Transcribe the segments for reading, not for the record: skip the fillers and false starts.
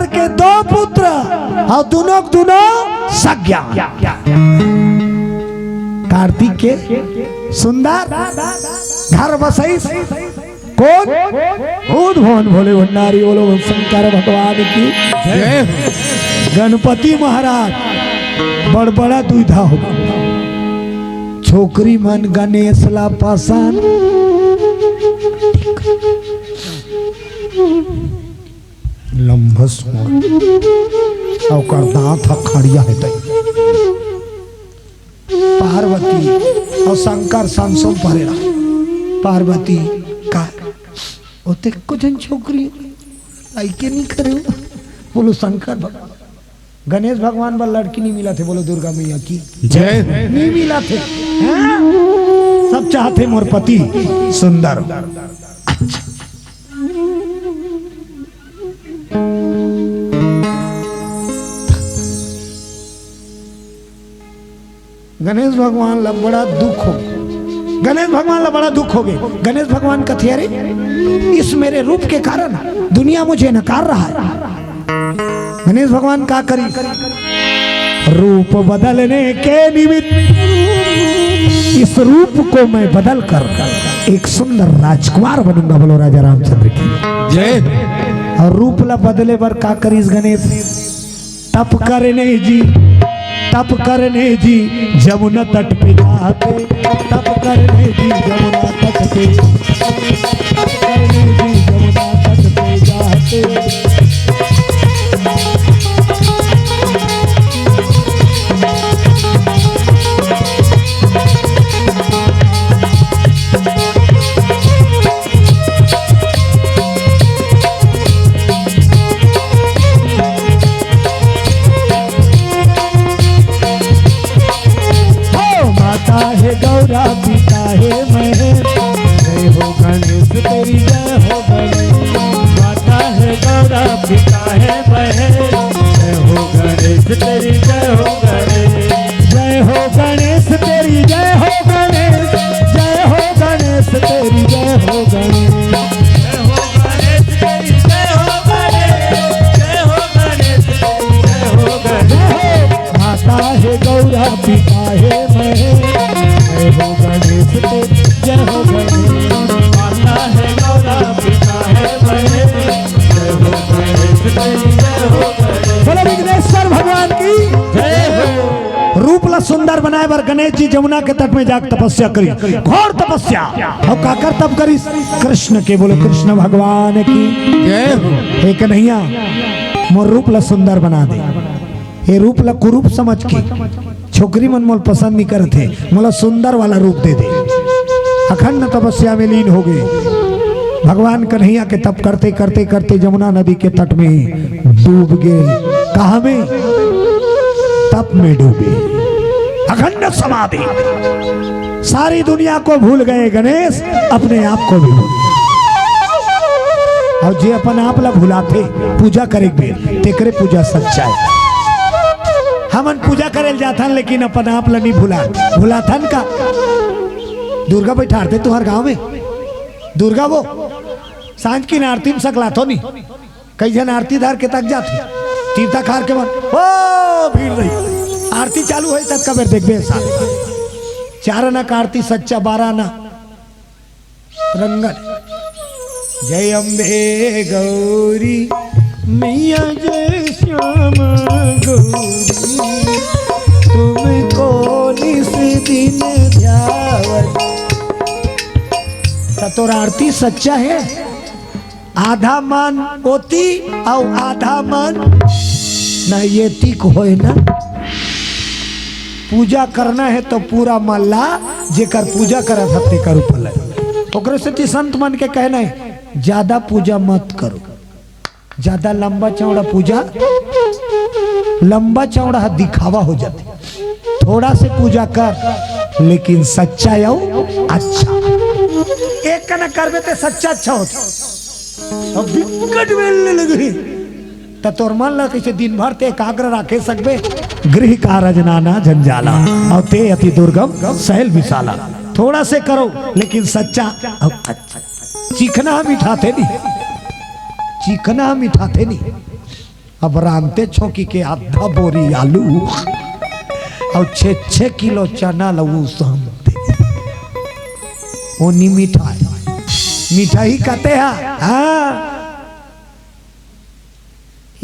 शंकर के दो पुत्र और दोनों सज्ञा। कार्तिक के सुंदर घर बसई कौन? भूत भवन भोले भंडारी बोलो शंकर भगवान की जय। गणपति महाराज बड़बड़ा दुविधा हो, छोकरी मन गणेश ला पासान लंबस और दांत खड़िया है। पार्वती और शंकर संसो परेला। पार्वती का ओते कुछ छोकरी लाइके नहीं करे। बोलो शंकर भगवान। गणेश भगवान पर लड़की नहीं मिला थे, बोलो दुर्गा मैया की जय। नहीं मिला थे, सब चाहते मोर पति सुंदर। गणेश भगवान ला बड़ा दुख हो, गणेश भगवान ला बड़ा दुख हो गए। गणेश भगवान का थे, इस मेरे रूप के कारण दुनिया मुझे नकार रहा है। गणेश भगवान का करी? रूप बदलने के निमित्त इस रूप को मैं बदल कर एक सुंदर राजकुमार बनूंगा। बोलो राजा रामचंद्र की जय। और रूप ला बदले बर का करीस गणेश? तप करने जी, तप करने जी जमुना तट पे जाते। तप करने जी जमुना तट पे, तप करने जी जमुना तट पे जाते। गौरा पिता है मैं, जय हो गणेश तेरी जय हो गणेश। माता है गौरा पिता है मैं, जय हो गणेश तेरी जय हो गणेश। जय हो गणेश तेरी जय हो गणेश, जय हो गणेश तेरी जय हो गणेश। जय हो गणेश तेरी जय हो गणेश, जय हो गणेश तेरी जय हो गणेश। माता है गौरा पिता है मैं, जय हो गणेश तेरी जय हो गणेश। माता है गौरा पिता है मैं, जय हो गणेश तेरी जय हो गणेश। बोलो विघ्नेश्वर भगवान की जय हो। रूप ला सुंदर बनाए बर गणेश जी जमुना के तट में जाकर तपस्या करी, घोर तपस्या। और काकर तप करी? कृष्ण के। बोलो कृष्ण भगवान की जय हो। एक नैया मोर रूप ला सुंदर बना दे। ये रूप ला कुरूप समझ के छोकरी मन मोल पसंद नहीं करते, मोला सुंदर वाला रूप दे दे। अखंड तपस्या में लीन हो गए। भगवान कन्हैया के तप करते करते करते जमुना नदी के तट में डूब गए। कहा में? तप में डूबे। अखंड समाधि। सारी दुनिया को भूल गए गणेश, अपने आप को भी भूल। और जे अपन आप ला भुलाते पूजा करे तेकरे पूजा सच्चा है। हमन पूजा करेल जाथन लेकिन अपन आप ला नहीं भुलाथन का। दुर्गा बैठाते तुहर गांव में, दुर्गा वो सांझ की आरती में सकला तो नहीं, कई जन आरती धार के तक जाते तीर्था खार के मन ओ भीड़ रही। आरती चालू है तक कबर देख बे साल 4 आना का आरती सच्चा, 12 आना रंगन। जय अम्बे गौरी मैया जय श्याम गौरी, तुमको निस दिन ध्यावत। तो आरती सच्चा है। आधा मन ओती और आधा मन न ये तीक होए ना। पूजा करना है तो पूरा मल्ला जेकर पूजा करा सकते करू पल। ओकरे से संत मन के कहना है ज्यादा पूजा मत करो। ज्यादा लंबा चौड़ा पूजा, लंबा चौड़ा दिखावा हो जाते। थोड़ा से पूजा कर लेकिन सच्चा या अच्छा। एक का न करबे ते सच्चा अच्छा होता। अब विकट मिलने लगे तो तोर मन ला कैसे दिन भर ते एकाग्र रखे सकबे। गृह कारज नाना जंजाला और ते अति दुर्गम सहल विशाला। थोड़ा से करो लेकिन सच्चा और अच्छा। चीखना हम मिठाते नहीं, चीखना हम मिठाते नहीं। अब रांते छोकी के आधा बोरी आलू और 6 किलो चना लवू सहमते ओनी मिठाई मिठाई कहते हैं। हाँ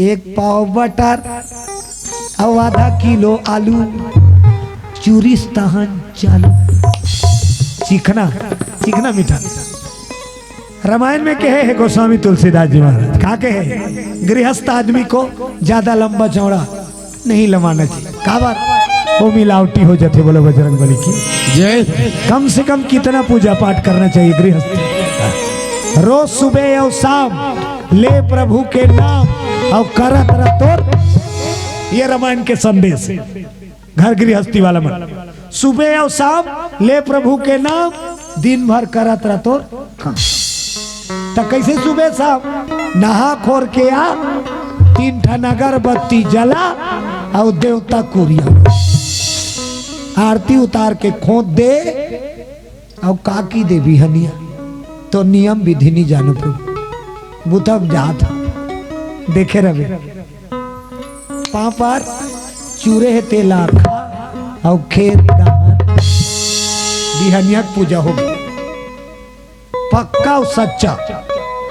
1 पाव बटर और आधा किलो आलू चूरिस्तान चालू चिकना चिकना मीठा। रामायण में कहे है गोस्वामी तुलसीदास जी महाराज कहा कहे गृहस्थ आदमी को ज्यादा लंबा चौड़ा नहीं लंबाना चाहिए। कहा बात वो मिलावटी हो जाते। बोलो बजरंग बली की जय। कम से कम कितना पूजा पाठ करना चाहिए गृहस्थ? रोज सुबह और शाम ले प्रभु के नाम और करत रतोर। ये रामायण के संदेश है घर गृहस्थी वाला मन। सुबह और शाम ले प्रभु के नाम दिन भर करत रतोर। तो कैसे सुबह शाम नहा खोर के आ 3 ठन अगरबत्ती जला और देवता कुरिया आरती उतार के खोद दे और काकी दे बिहनिया। तो नियम विधि नहीं जानो प्रभु बुतब जात देखे रहे पापर चूरे है तेला और खेत बिहनिया पूजा होगी पक्का और सच्चा।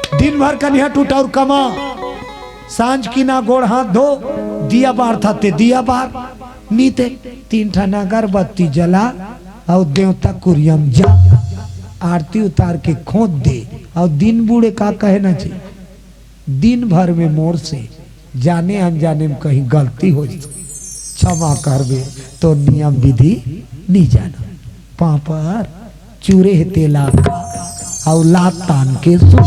दिन भर कन्या टूटा और कमा सांझ की ना गोड़ हाथ धो दिया बार था ते दिया बार नीते 3 ठन अगरबत्ती जला और देवता कुरियम जा आरती उतार के खोद दे। और दिन बूढ़े का कहना चाहिए दिन भर में मोर से जाने अनजाने में कहीं गलती हो जाए क्षमा करबे तो नियम विधि नहीं जाना। पापर चूरे है तेला और लात तान के सो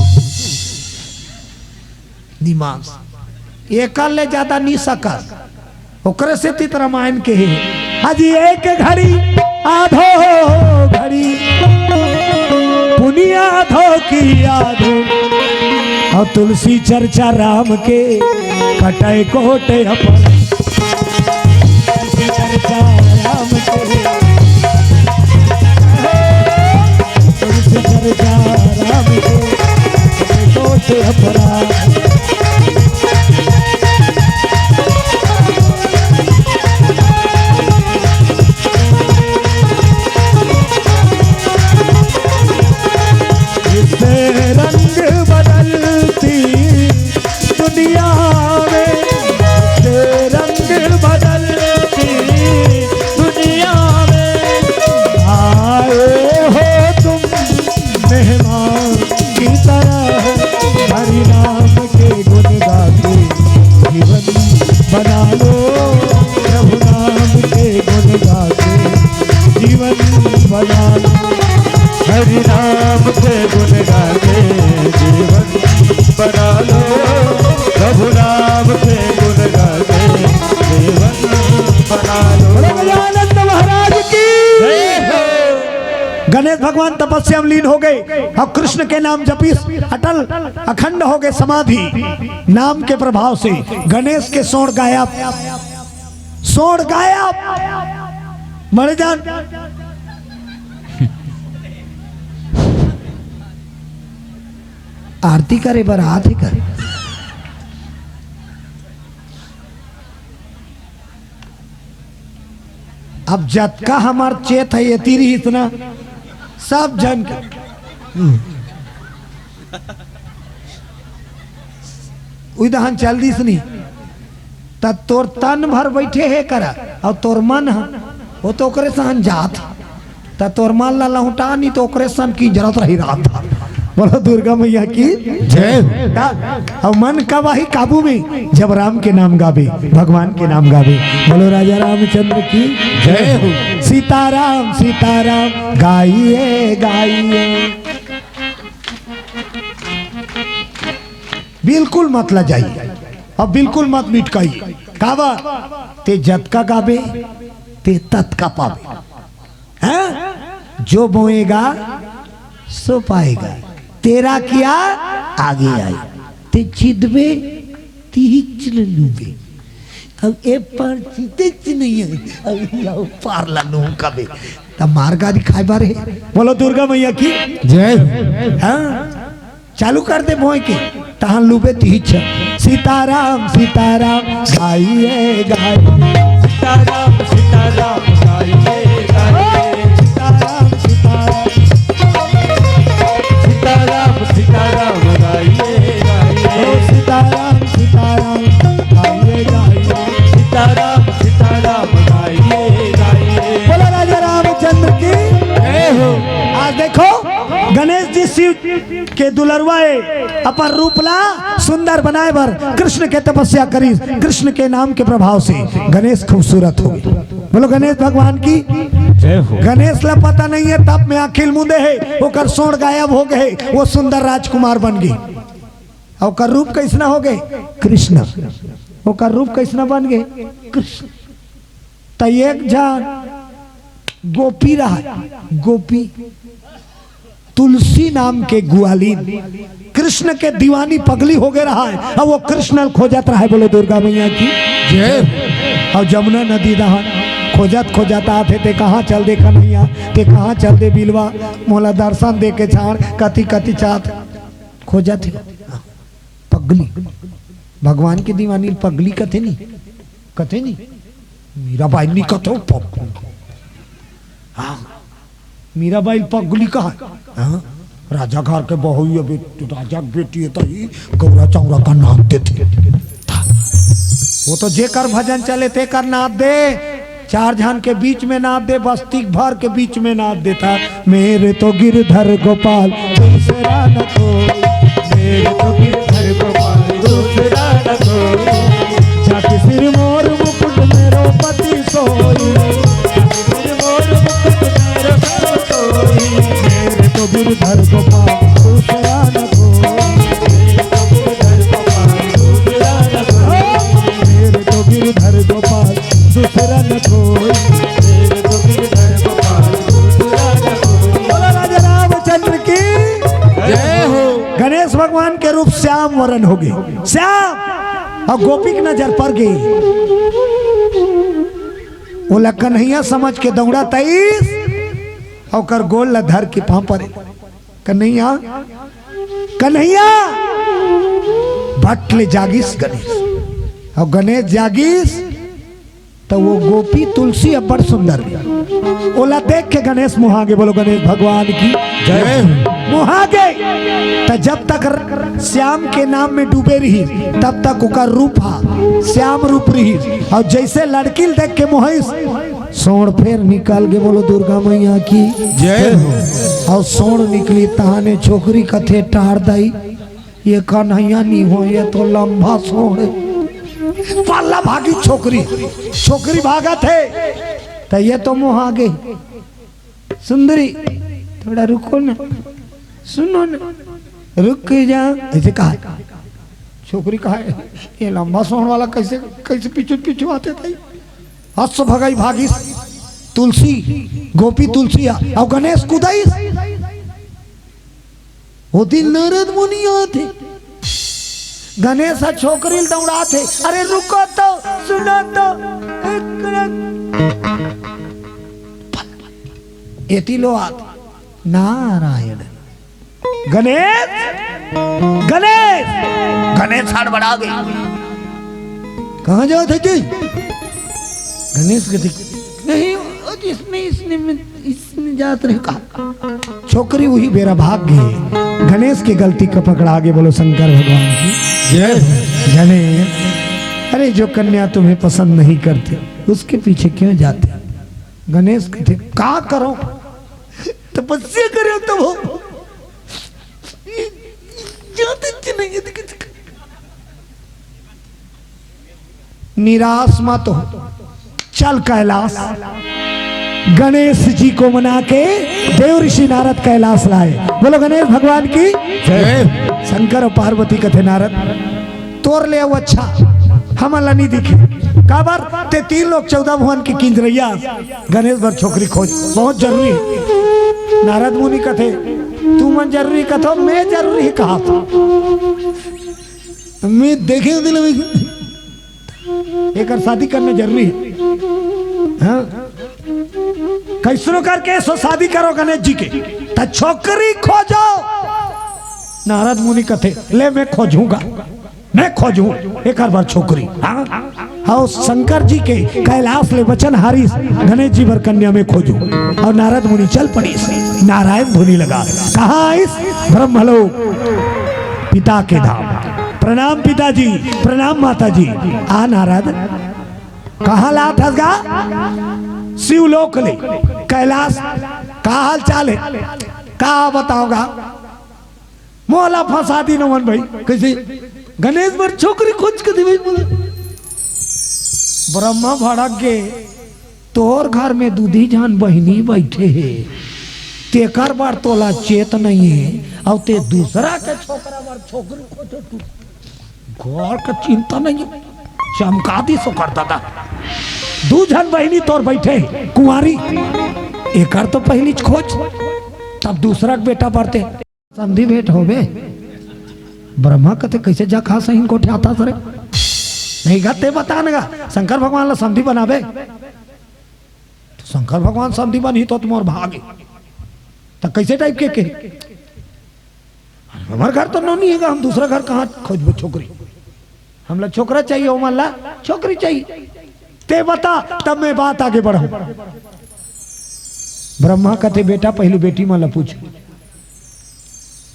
निमांस एक ले ज्यादा नहीं सकस ओकरे से तीत रामायण के है आज एक घड़ी आधो घड़ी पुनिया धो की आधो और तुलसी चर्चा राम के कटाई कोटे अपन चर्चा राम के तुलसी चर्चा राम के कोटे अपन रंग बदलती दुनिया में रंग बदलती दुनिया में आए हो तुम मेहमान की तरह हरि नाम के गुण गाते जीवन बना लो प्रभु नाम के गुण गाते जीवन बना लो हरि नाम के गुण गाते जीवन बना लो प्रभु नाम के गुण गाते जीवन बना लो। आनंद महाराज की गणेश भगवान तपस्या में लीन हो गए और कृष्ण के नाम जपी अटल अखंड हो गए समाधि नाम के प्रभाव से गणेश के सोड़ गायब मर जान आरती करे बरात ही करे। अब जतका हमार चेत है ये तीरी इतना सब जन के उदहन चल दी सुनी तब तोर तन भर बैठे है करा और तोर मन है वो तो ओकरे सहन जात तब तोर मन ला लौटा नहीं तो ओकरे सन की जरूरत रही रात था। बोलो दुर्गा मैया की जय। और मन का वही काबू में जब राम के नाम गावे भगवान के नाम गावे। बोलो राजा रामचंद्र की जय हो। सीताराम सीताराम गाइए गाइए बिल्कुल मत लजाइए और बिल्कुल मत मिटकाइए। कावा ते जत का गावे ते तत् का पावे हैं जो बोएगा सो पाएगा। तेरा क्या आगे आई ते चिदबे तीच लूबे अब ए पर चितेच नहीं है अब लाओ पार लानो कबे तब मार गाड़ी खाए बारे। बोलो दुर्गा मैया की जय। हाँ चालू कर दे भोए के तहां लूबे तीच सीताराम सीताराम गाइए गाइए, सीताराम सीताराम गाइए गाइए, सीताराम सीताराम, सीताराम सीताराम गाइए ओ गाइए, सीताराम सीताराम गाइए गाइए। सीताराम सीताराम गाइए गाइए। बोला राजा रामचंद्र की जय हो। आज देखो गणेश जी शिव के दुलरवाए अपन रूपला सुंदर बनाए बर कृष्ण के तपस्या करी, कृष्ण के नाम के प्रभाव से गणेश खूबसूरत हो गए। बोलो गणेश भगवान की जय हो। गणेश ला पता नहीं है तब में अखिल मुंदे है ओकर सोड़ गायब हो गए, वो सुंदर राजकुमार बन गए। ओकर रूप कैसना हो गए कृष्ण, ओकर रूप कैसना बन गए कृष्ण। त एक जान गोपी रहा, गोपी तुलसी नाम के ग्वालीन कृष्ण के दीवानी पगली हो गए रहा है। अब वो कृष्ण खोजत रहा है। बोलो दुर्गा मैया की जय। और जमुना नदी दहन खोजत खोजत आते ते कहाँ चल दे कन्हैया, ते कहाँ चल दे बिलवा, मोला दर्शन दे के छाड़ कति कति चाहत खोजत है। पगली भगवान की दीवानी पगली कथे नहीं, कथे नहीं मीराबाई नहीं कथो मीराबाई पगली कहा हाँ? राजा घर के बहू राजा की बेटी है तो गौरा चौरा का नाम देते, वो तो जेकर भजन चले थे कर नाथ दे, चार जहान के बीच में नाथ दे, बस्ती भर के बीच में नाथ देता। मेरे तो गिरधर गोपाल दूसरा न कोई, मेरे तो गिरधर गोपाल दूसरा न कोई, जाति सिर मोर मुकुट मेरो पति सोई, मेरे मोर मुकुट मेरा सब कोई, मेरे तो गिरधर गोपाल दूसरा न कोई, मेरे तो गिरधर गोपाल दूसरा न कोई, मेरे तो गिरधर गोपाल दूसरा न मेरे तो गिरधर गोपाल दूसरा न कोई। बोला राजा रामचंद्र की जय हो। गणेश भगवान के रूप श्याम वरण हो गए, श्याम और गोपी की नजर पड़ गई। वो कन्हैया समझ के दौड़ा 23 और कर गोल ला धर के पांव पर कन्हैया कन्हैया भट्ट ले जागिस गणेश, और गणेश जागिस तो वो गोपी तुलसी अब्बड़ सुंदर ओला देख के गणेश मुहागे। बोलो गणेश भगवान की जय। मुहागे तो जब तक श्याम के नाम में डूबे रही तब तक उका रूप हा श्याम रूप रही, और जैसे लड़की देख के मोहिस सोड़ फेर निकाल के। बोलो दुर्गा मैया की जय हो। और सोड़ निकली तहाने छोकरी कथे टार दई, ये कन्हैया नहीं हो ये तो लंबा सोड़ पाला भागी छोकरी, छोकरी भागा थे तो ये तो मुँह आ गई। सुंदरी थोड़ा रुको ना, सुनो ना, रुक जा ऐसे कहा। छोकरी कहा ये लंबा सोहन वाला कैसे कैसे पीछे पीछे आते थे। हस भगाई भागिस तुलसी गोपी तुलसी और गणेश कुदाई। वो दिन नारद मुनि आते गणेश छोकरी दौड़ाते, अरे रुको तो सुनो तो एती लो आते नारायण गणेश गणेश गणेश हाथ बढ़ा गई। कहाँ जाओ थे जी? गणेश कहते नहीं इसने जात रहे कहा। छोकरी वही बेरा भाग गई, गणेश की गलती का पकड़ा आगे। बोलो शंकर भगवान की जय। गणेश अरे जो कन्या तुम्हें पसंद नहीं करते उसके पीछे क्यों जाते? गणेश कहते का करो तपस्या करो तो हो निराश मत हो, चल कैलाश। गणेश जी को मना के देव ऋषि नारद कैलाश लाए। बोलो गणेश भगवान की जय। शंकर और पार्वती कथे नारद तोर ले वो अच्छा हमला नहीं दिखे काबर ते 3 लोग 14 भुवन की किंजरैया गणेश भर छोकरी खोज बहुत जरूरी है। नारद मुनि कथे तू मन जरूरी कथो मैं जरूरी कहा था मैं देखे दिल में एक शादी करना जरूरी है। हाँ? कैसनो करके सो शादी करो गणेश जी के तो छोकरी खोजो। नारद मुनि कथे ले मैं खोजूंगा मैं खोजू एक बार छोकरी। हाँ हाँ शंकर जी के कैलाश ले वचन हारिस गणेश जी वर कन्या में खोजू। और नारद मुनि चल पड़ी। नारायण धुनी लगा। कहाँ आइस? ब्रह्मलोक पिता के धाम। प्रणाम पिताजी, प्रणाम माताजी। आ नारद कहाँ लात हसगा? शिवलोक ले कैलाश। का हाल चाल है? का बताओगा? मोहला फंसा दी नमन भाई। कैसे? गणेश बर छोकरी खोज के दी भाई। बोले ब्रह्मा भड़क गे, तोर घर में दूधी जान बहनी बैठे है, तेकर बार तोला चेत नहीं है और ते दूसरा के छोकरा बार छोकरी खोजे तू घर का चिंता नहीं है। चमका दी सो करता था। दू जन बहनी तोर बैठे कुंवारी, एकर तो पहली खोज, तब दूसरा के बेटा बढ़ते संधि भेंट होवे। ब्रह्मा कहते कैसे जा खा सही को ठेता सरे नहीं गते बतानेगा। शंकर भगवान ला संधि बनावे तो शंकर भगवान संधि बनी तो तुम और भागे तो कैसे टाइप के हमारे घर तो नहीं है, हम दूसरा घर कहाँ खोजबो छोकरी? हम लोग छोकरा चाहिए, ओ मान ला छोकरी चाहिए, ते बता तब मैं बात आगे बढ़ाऊं। ब्रह्मा कहते बेटा पहले बेटी मन ला पूछ।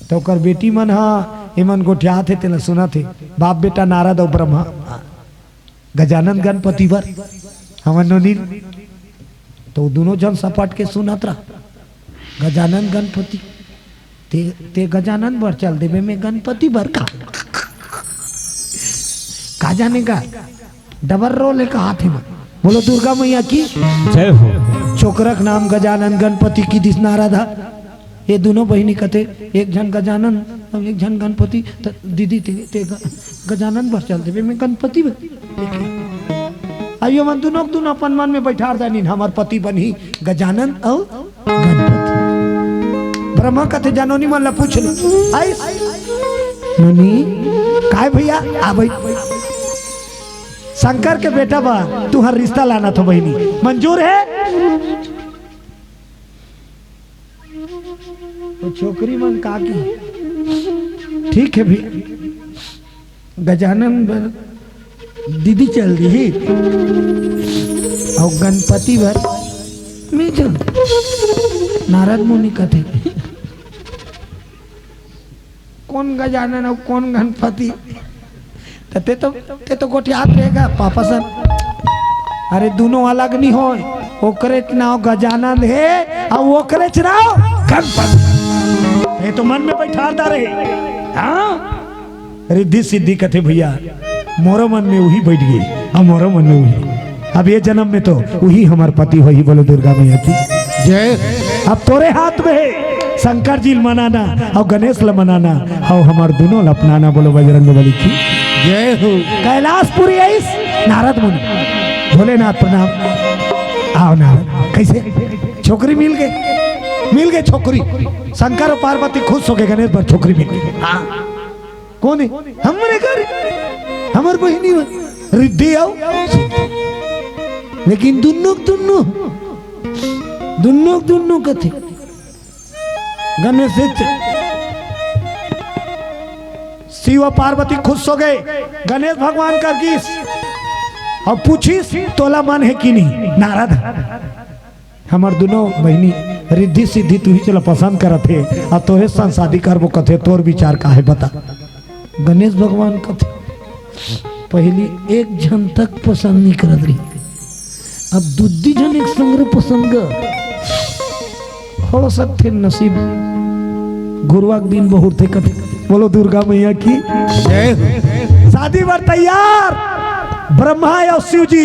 तो कर बेटी मन हाँ एमन गोठिया थे तेला सुना थे बाप बेटा नारद और ब्रह्मा गजानन गणपति बर हमन नील। तो दोनों जन सपाट के सुनत रहा गजानन गणपति। ते गजानन बर चल देवे में गणपति बर का जानेगा? डबर रोले का हाथ में बोलो दुर्गा मैया की जय हो। छोकरक नाम गजानन गणपति की दिस नारद। ये दोनों बहिनी कहते एक जन गजानन और एक जन गणपति। तो दीदी ते गजानन बर चल देवे में गणपति आइयो मन दोनों अपन मन में बैठा जानी हमार पति बनी गजानन और गणपति। ब्रह्मा कहते जानोनी मन ला पूछ ले ननी काय भैया आ भाई शंकर के बेटा बा तुहर रिश्ता लाना था बहनी मंजूर है? तो छोकरी मन का की ठीक है भैया गजानन दीदी चल दी और गणपति भर मैं चल। नारद मुनि कहते कौन गजानन और कौन गणपति? ते तो गोठियात रहेगा पापा सर। अरे दोनों अलग नहीं हो, ओकरे नाव गजानन है और ओकरे नाव गणपति। ये तो मन में बैठाता रहे। हाँ रिद्धि सिद्धि कथे भैया मोरो मन में वही बैठ गई और मोरो मन में वही। अब ये जन्म में तो वही हमार पति हो ही। बोलो दुर्गा मैया की जय। अब तोरे हाथ में है शंकर जी मनाना और गणेश ला मनाना और हमार दोनों ला अपनाना। बोलो बजरंग बली की जय हो। कैलाशपुरी आइस नारद मुनि भोलेनाथ प्रणाम। आओ नारद कैसे छोकरी मिल गए छोकरी। शंकर और पार्वती खुश हो गए गणेश पर छोकरी मिल गई। हाँ कौन है? हमारे घर हमार बहिनी रिद्धि आओ। लेकिन दोनों कथे गणेश शिव और पार्वती खुश हो गए। गणेश भगवान का गीस और पूछीस तोला मन है कि नहीं? नारद हमार दोनों बहनी रिद्धि सिद्धि तू ही चला पसंद करत है और तोरे संग शादी करबो कथे तोर विचार का है बता। गणेश भगवान कथे पहली एक जन तक पसंद नहीं करत रही, अब दूधी जन एक संग पसंद हो सकते नसीब गुरुवार दिन बहुत थे कथे। बोलो दुर्गा मैया की जय। शादी बर तैयार ब्रह्मा और शिव जी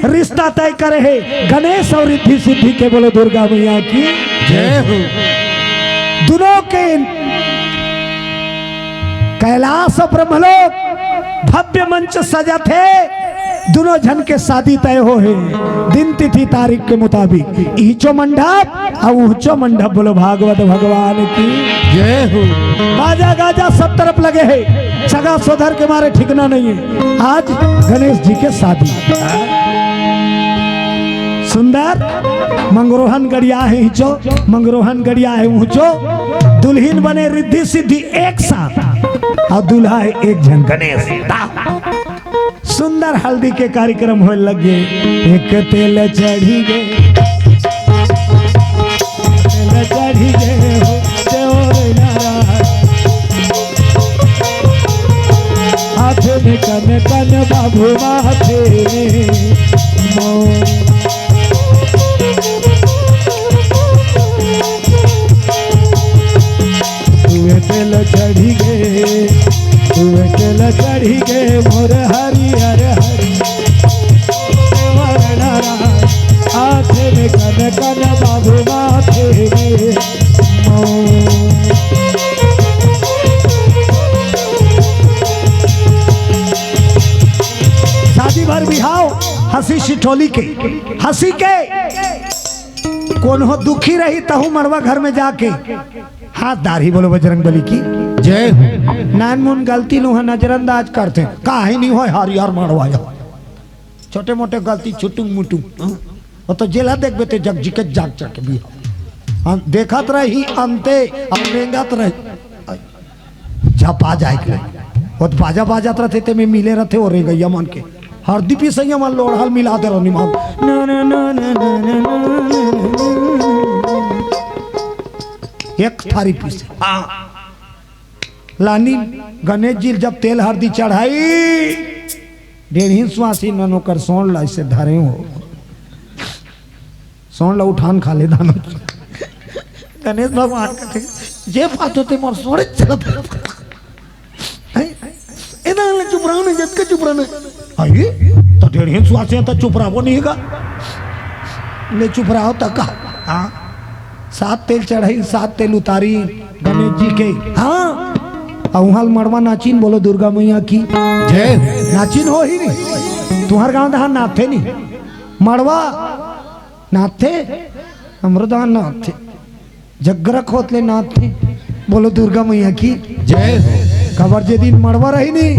रिश्ता तय करे है गणेश और रिद्धि सिद्धि के। बोलो दुर्गा मैया की जय हो। दोनों के कैलाश और ब्रह्मलोक भव्य मंच सजा थे। दोनों जन के शादी तय हो है दिन तिथि तारीख के मुताबिक। ईचो मंडप और ऊंचो मंडप। बोलो भागवत भगवान की जय हो। बाजा गाजा सब तरफ लगे हैं, सगा सोधर के मारे ठिकना नहीं है। आज गणेश जी के शादी सुंदर मंगरोहन गड़िया है ईचो, मंगरोहन गड़िया है ऊंचो। दुल्हीन बने रिद्धि सिद्धि एक साथ। और दूल्हा है एक जन गणेश। सुंदर हल्दी के कार्यक्रम होने लगे। एक तेल चढ़ी गे, तेल चढ़ी गे हो देवर नारायण। हाथे में कन कन बाबू माथे में मोर। तुए तेल चढ़ी गे, तुए तेल चढ़ी गे मोर हरियर हरि देवर नारायण। हाथे में कन कन बाबू माथे में मोर। शादी भर बिहाव हंसी शिठोली के, हंसी के कौन हो दुखी रही तहु मरवा घर में जाके हाथ दाढ़ी बोलो बजरंग बली की जय हो। नान मुन गलती नु नजरअंदाज करते काहे नहीं हो हरियर मरवाया। छोटे मोटे गलती छुटू मुटू वो तो जेला देखबे ते जग जी के जाग जाग के भी हम देखत रही अंते अब रेंगत रही झपा जाए के वो तो बाजा बाजात रहते ते में मिले रहते और रे गैया मन के हरदी पी सही मन लोढ़ल मिला दे रही मां एक थारी पीसे। लानी गणेश जी जब तेल हरदी चढ़ाई 1.5 स्वासी ननो कर सोन ला इसे धरे हो सोन ला उठान खा ले दानो। गणेश भगवान कहते जे बात होते मोर सोरे चलत एना ले चुप रहो ने जत के चुप रहने आई तो 1.5 स्वासी तो चुप रहो नहीं का ले चुप रहो तक हां 7 तेल चढ़ाई 7 तेल उतारी गणेश जी के। हाँ अउहाल मड़वा नाचिन बोलो दुर्गा मैया की जय। नाचिन हो ही नहीं तुम्हार गांव दहान नाथे नहीं मड़वा नाथे अमृदान नाथे जगरा खोतले नाथे बोलो दुर्गा मैया की जय। खबर जे दिन मड़वा रही नहीं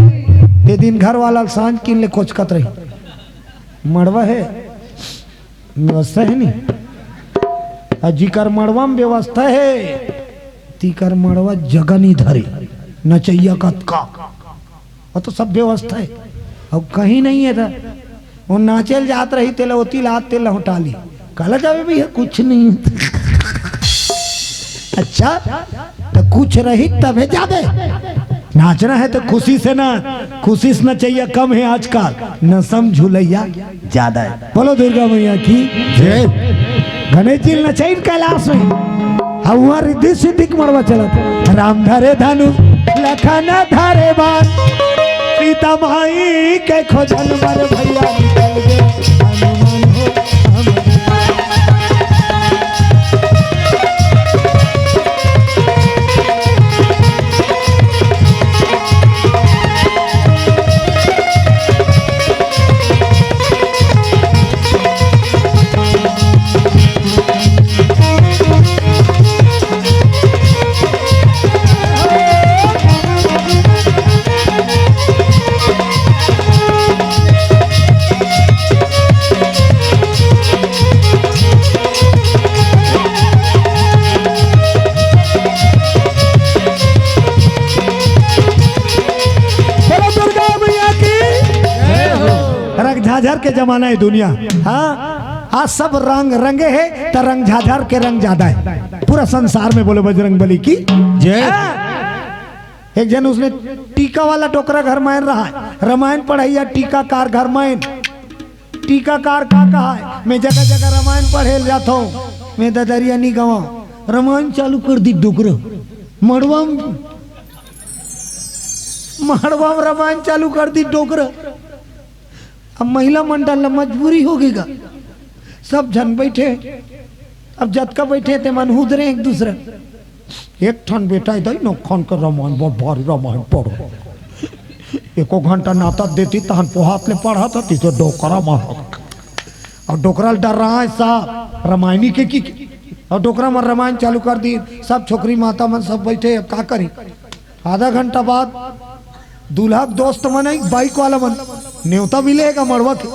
ते दिन घर वाला सांझ किन ले कोचकत रही मड़वा है व्यवस्था है नहीं अजीकर मड़वा में व्यवस्था है तीकर मड़वा जगह नहीं धरी नचैया का वो तो सब व्यवस्था है अब कहीं नहीं है था वो नाचल जात रही तेल होती लात तेल हटा ली कल जावे भैया कुछ नहीं। अच्छा तो कुछ रही तबे जावे नाचना है तो खुशी से ना खुशी से नचैया कम है आजकल न समझुलैया ज्यादा है बोलो दुर्गा मैया की जय। गणेश जी नचाइन कैलाश में हुआ रिद्धि सिद्धि मरवा चला राम धरे धनु लखन धरे बाण सीता माई के खोजन मर भैया निकल गए हनुमान हो झाझर के जमाना है दुनिया। हाँ आज सब रंग रंगे है तो रंग झाझर के रंग ज्यादा है पूरा संसार में बोले बजरंग बली की जय। एक जन उसने टीका वाला टोकरा घर मायन रहा है रामायण पढ़ाई या टीकाकार घर मायन टीकाकार का कहा है मैं जगह जगह रामायण पढ़े जाता हूँ मैं ददरिया नहीं गवा रामायण चालू कर दी डुकर मड़वा रामायण चालू कर दी डोकरा। अब महिला मंडल मजबूरी होगीगा सब जन बैठे अब जतका बैठे थे मन हुदरे एक दूसरे एक ठन बेटा इधर न खान कर रामायण बहुत भारी रामायण पढ़ो एको घंटा नाता देती तहन पोहात ले पढ़ा था तो डोकरा मार और डोकरा डर रहा है साहब रामायणी के की और डोकरा में रामायण चालू कर दी सब छोकरी माता मन सब बैठे अब का करी। आधा घंटा बाद दूल्हा दोस्त मन बाइक वाला मन न्योता मिलेगा मड़वा के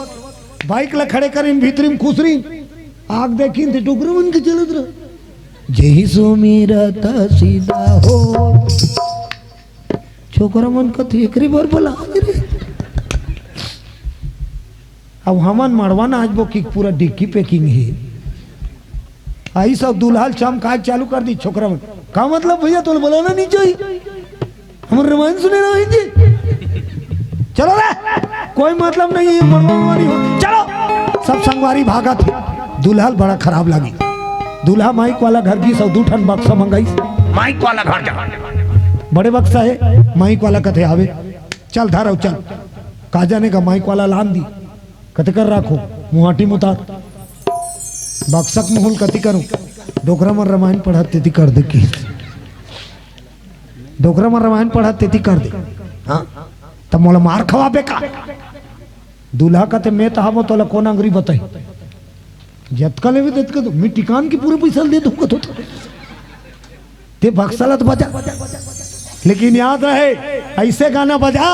बाइक ला खड़े कर भीतरी में खुसरी आग देखी डोकरा मन के चलत रह जही सो मेरा सीधा हो छोकरा मन का थी एकरी बार बोला रे अब हमन मरवाना आज वो की पूरा डिक्की पैकिंग है आई सब दुल्हाल चमकाए चालू कर दी छोकरा मन का मतलब भैया तो बोलाना नहीं चाहिए हम रामायण सुने ना जी चलो रे कोई मतलब नहीं है मरवानी हो चलो सब संगवारी भागा थे दुल्हाल बड़ा खराब लगी दूल्हा माइक वाला घर की सब 2 टन बक्सा मंगाई माइक वाला घर जा बड़े बक्सा है माइक वाला कथे आवे चल धारा चल का जाने का माइक वाला लान दी कते कर रखो मुहाटी मुतार बक्सक मुहुल कति करूं डोकरा में रामायण पढ़ा तेती कर दे की डोकरा में रामायण पढ़ा तेती कर दे हाँ तब मोला मार खवा बेका दूल्हा कते मैं तो हम तो कोना अंगरी बताई जतका ले भी देत तो मैं टिकान की पूरे पैसा दे दूंगा तो ते बक्साला तो बजा लेकिन याद रहे ऐसे गाना बजा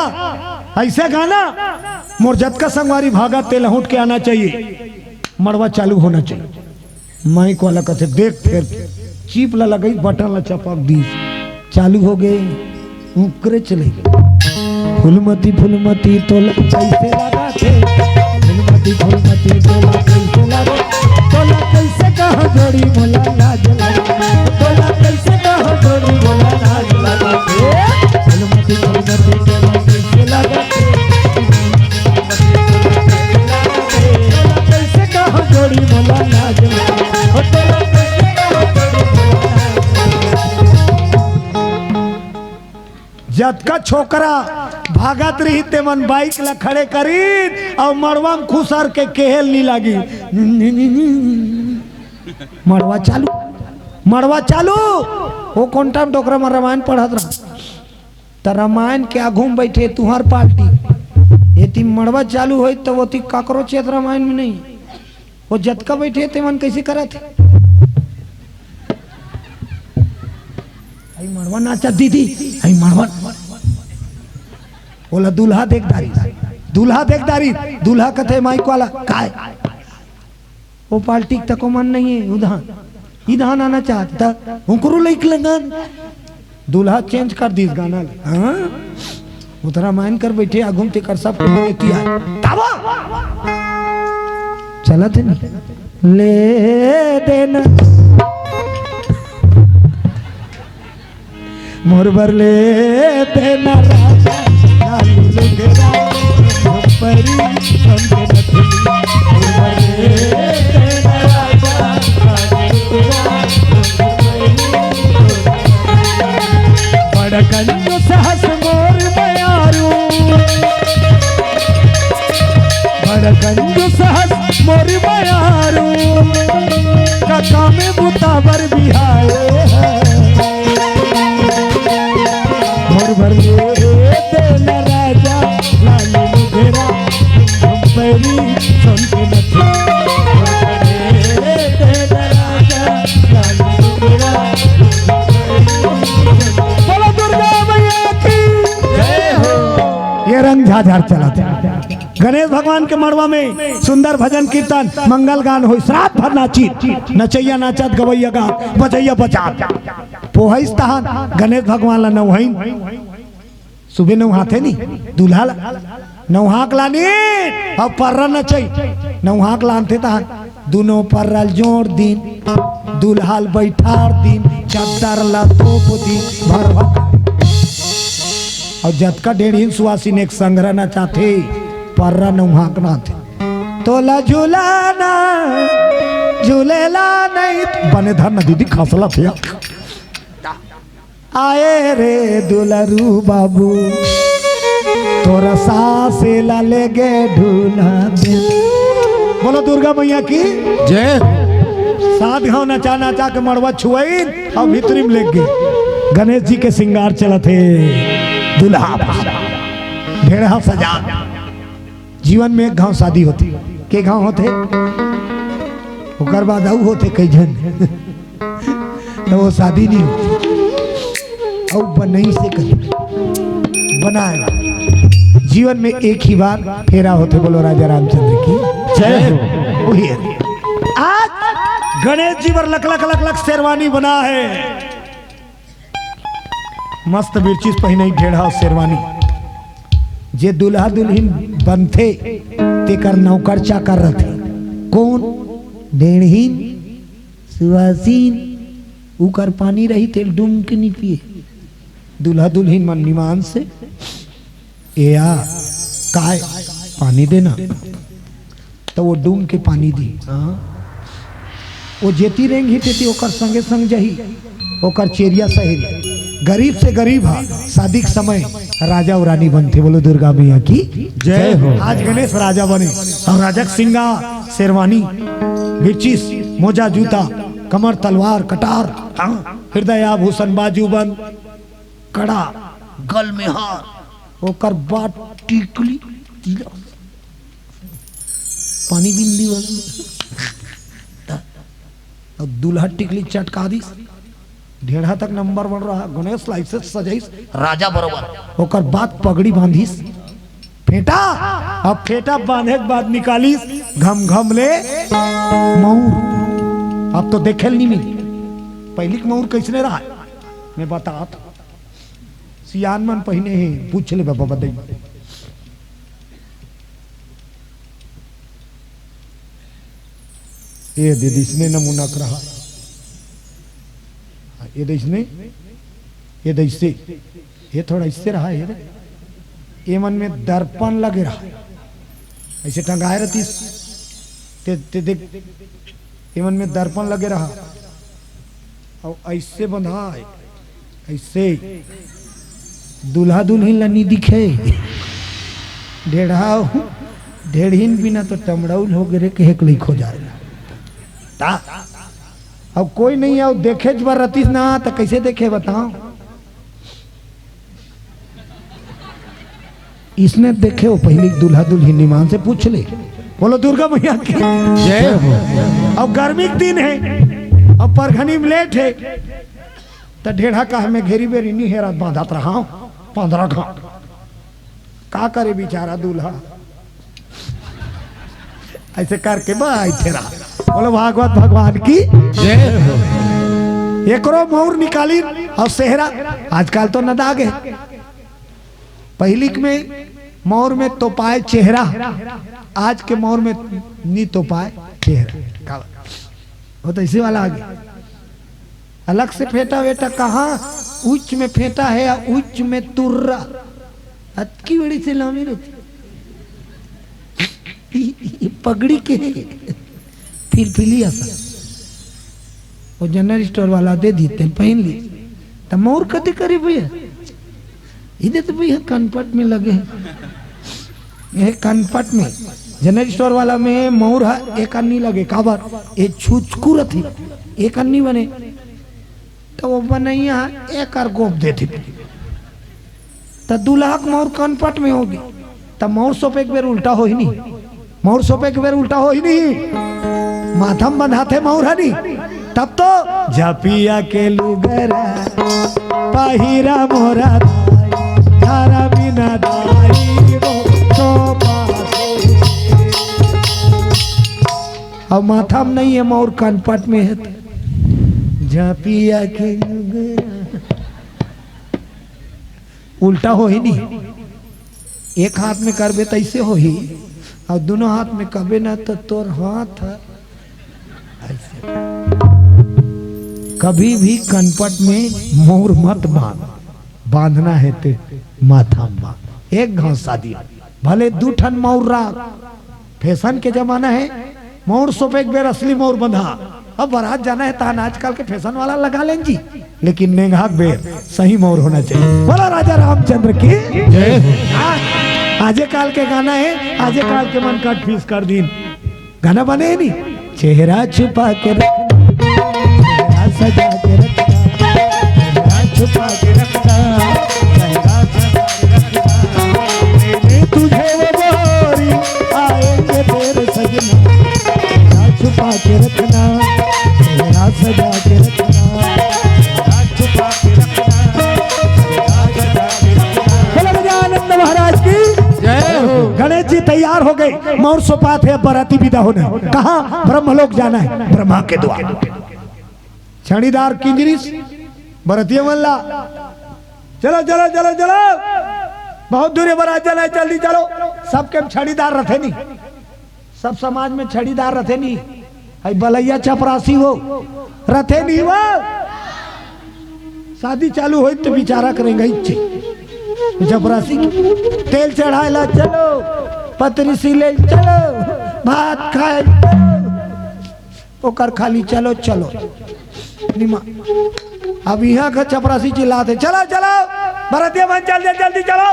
ऐसे गाना मोर जतका संगवारी भागा तेल हुट के आना चाहिए मड़वा चालू होना चाहिए माइक वाला कथे देख फिर चीप ला लगाई बटन ला चपक दी चालू हो गए ऊकरे चले फुलमती तोला कैसे लगा थे फुलमती तोला कैसे लगा तोला कैसे कहा जोड़ी मोला लाज लगा तोला कैसे कहा जोड़ी मोला लाज लगा फुलमती तोला कैसे लगा कैसे कहा जोड़ी मोला लाज लगा जतका छोकरा भागत रही ते मन बाइक ला खड़े करी और मड़वा में खुसर के केहल नहीं लगी मड़वा चालू वो कौन टाइम डोकरा में रामायण पढ़त रहा त रामायण के आगू में बैठे तुहार पार्टी ये ती मड़वा चालू हो तो वो ती काकरो चेत रामायण में नहीं वो जतका बैठे ते मन कैसे करा थे मड़वा नाचा दीदी मड़वा बोला दूल्हा देखदारी दूल्हा कथे माइक वाला काय वो पार्टी तक मन नहीं है इधान आना चाहता उनको लाइक लगा दूल्हा चेंज कर दी गाना हाँ उतरा मान कर बैठे घूमते कर सब चला थे ना ले देना मोरबर ले देना राजा लाली लुगरा परी हमके नथली मोरबर ले देना राजा लाली लुगरा बड़ा कंजू सहस मोर बयारू बड़ा कंजू सहस मोर बयारू काका में बुतावर बिहाए भर देना राजा लाली मुगेरा हम परी सुनते नथी देना राजा लाली मुगेरा बोलो दुर्गा मैया की जय हो। ये रंग झाझार चला था गणेश भगवान के मड़वा में सुंदर भजन कीर्तन मंगल गान हो श्राद्ध भर नाची नचैया नाचत गवैया गा बजैया बजा पोहैस तहान गणेश भगवान ला नौहैन सुबह नौहाते नहीं दूल्हा नौहाक लानी और पर्रा नचई नौहाक लानते तहान दोनों पर्रा जोड़ दिन दूल्हाल बैठार दिन चादर ला तोप दिन भर और जतका डेढ़ सुहासिन एक संग्रह न चाहते पर्रा नौहाक ना थे तोला झूलाना झूलेला नहीं बने धर न दीदी खसला थे आए रे दुलरू बाबू तोरा सासे ला ले गे ढूला दे बोलो दुर्गा मैया की जय। साथ गाँव नचा नचा के मड़वा छुआइन और भीतरी में ले गए गणेश जी के श्रृंगार चला थे दुल्हा भेड़ा सजा जीवन में एक गांव शादी होती के गांव होते बाद आऊ होते कई जन तो वो शादी नहीं होती और बनई से कहीं बनाएगा जीवन में एक ही बार फेरा होते बोलो राजा रामचंद्र की जय हो। आज गणेश जी पर luck luck luck luck sherwani बना है मस्त बिरचिस पहिने ढेढ़ा और शेरवानी जे दुल्हा दुल्हन बनथे तेकर नौकर चाकर रहथे कौन डेढ़हीन सुहासीन उकर पानी रही तेल डूम के नहीं पिए दुल्हा दुल्हन मन निमान से या काय पानी देना तो वो डूम के पानी दी वो जेती रेंगी तेती ओकर संगे संग जही ओकर चेरिया सहेरी गरीब से गरीब हा शादी के समय राजा और रानी बनते बोलो दुर्गा मैया की जय हो। आज गणेश राजा बने और राजा सिंगार शेरवानी बिरचिस मोजा जूता कमर तलवार कटार हृदय आभूषण बाजूबंद कड़ा गल में हार ओकर बाट टिकली पानी बिंदी और दूल्हा टिकली चटका दी ढेढ़ा तक नंबर बढ़ रहा गणेश लाइसेंस सजाइस राजा बरोबर ओकर बाद पगड़ी बांधिस फेटा अब फेटा बांधे के बाद निकालिस घम घम ले मऊर अब तो देखे नहीं मिली पहली के मऊर कैसने रहा मैं बता सियान मन पहिने ही पूछ ले बाबा बताइए ये दीदी इसने नमूना कर रहा ये इसने ये इससे ये थोड़ा इससे रहा ये मन में दर्पण लगे रहा ऐसे टंगाए रहती ते देख ये मन में दर्पण लगे रहा और ऐसे बंधा ऐसे दूल्हा दुल्हन लनी दिखे ढेढ़ा ढेढ़ीन बिना तो टमड़ौल हो गए के एक लिख हो जाएगा अब कोई नहीं है देखे बार रतीस ना तो कैसे देखे बताओ इसने देखे वो पहले दूल्हा दुल्हन निमान से पूछ ले बोलो दुर्गा मैया की जय हो। अब गर्मी के दिन है अब परघनी में लेट है तो ढेढ़ा का हमें घेरी बेरी नहीं है रात बांधत रहा 15 घाट का करे बेचारा दूल्हा ऐसे करके बैठे रहा बोलो भागवत भगवान की जय हो। एकरो मोर निकाली और सेहरा आजकल तो न दाग है पहली में मोर में तो पाए चेहरा आज के मोर में नी तो पाए चेहरा वो तो इसी वाला आ गया अलग से फेंटा वेटा कहाँ उच्च में फेंटा है या उच्च में तुर्रा अतकी बड़ी से लामी रहती पगड़ी के फिर फिलिया वो जनरल स्टोर वाला दे देते पहन ली तो मोर कते करे भैया इधर तो भैया कनपट में लगे ये कनपट में जनरल स्टोर वाला में मोर है एक अन्नी लगे काबर ये छुचकुर थी एक अन्नी बने तो वो बनैया एक और गोप देती तो दूल्हा मोर कनपट में होगी तब मोर सोप एक बेर उल्टा हो ही नहीं मोर सोप एक बेर उल्टा हो ही नहीं माथम बंधाते मोर हनी तब तो झपिया के लुगरा पहिरा मोरा धारा बिना दाई वो तो अब माथम नहीं है मोर कनपट में है झपिया के लुगरा उल्टा हो ही नहीं एक हाथ में करबे तो ऐसे हो ही और दोनों हाथ में कबे ना तो तोर हाथ है ऐसे कभी भी कनपट में मोर मत बांधना है तो माथा बांध एक घासा दिया भले 2 ठन मोर राख फैशन के जमाना है मोर सोप एक बेर असली मोर बंधा अब बारात जाना है तान आजकल के फैशन वाला लगा लें जी लेकिन नेंघाक बेर सही मोर होना चाहिए बोला राजा रामचंद्र की जय। आजे काल के गाना है आजे काल के मन कट फीस कर दिन गाना बने नहीं चेहरा छुपा के रखना सजा के रखना चेहरा छुपा के रखना चेहरा सजा के रखना मैंने तुझे वो बोरी आएंगे तेरे सजना चेहरा छुपा के रखना चेहरा सजा के रखना चेहरा छुपा के रखना चेहरा सजा के रखना। बोलो आनंद महाराज की जय हो। गणेश जी तैयार हो गए मोर सोपात है बराती विदा होना कहा ब्रह्मलोक जाना है ब्रह्मा के द्वार छड़ीदार किंजरी बरतिया मल्ला चलो चलो चलो चलो, बहुत दूर बरात चला है, जल्दी चलो। सबके छड़ीदार रथे नहीं, सब समाज में छड़ीदार रथे नहीं, है बलैया चपरासी हो रथे नहीं। वो शादी चालू हो तो बिचारा करेंगे इच्छे चपरासी। तेल चढ़ाएला चलो, पतरी सिले चलो, भात खाए चलो, ओकर खाली चलो चलो निमा। अब यहाँ का चपरासी चिल्लाते चलो चलो, भरतिया बन जल्दी जल्दी चलो।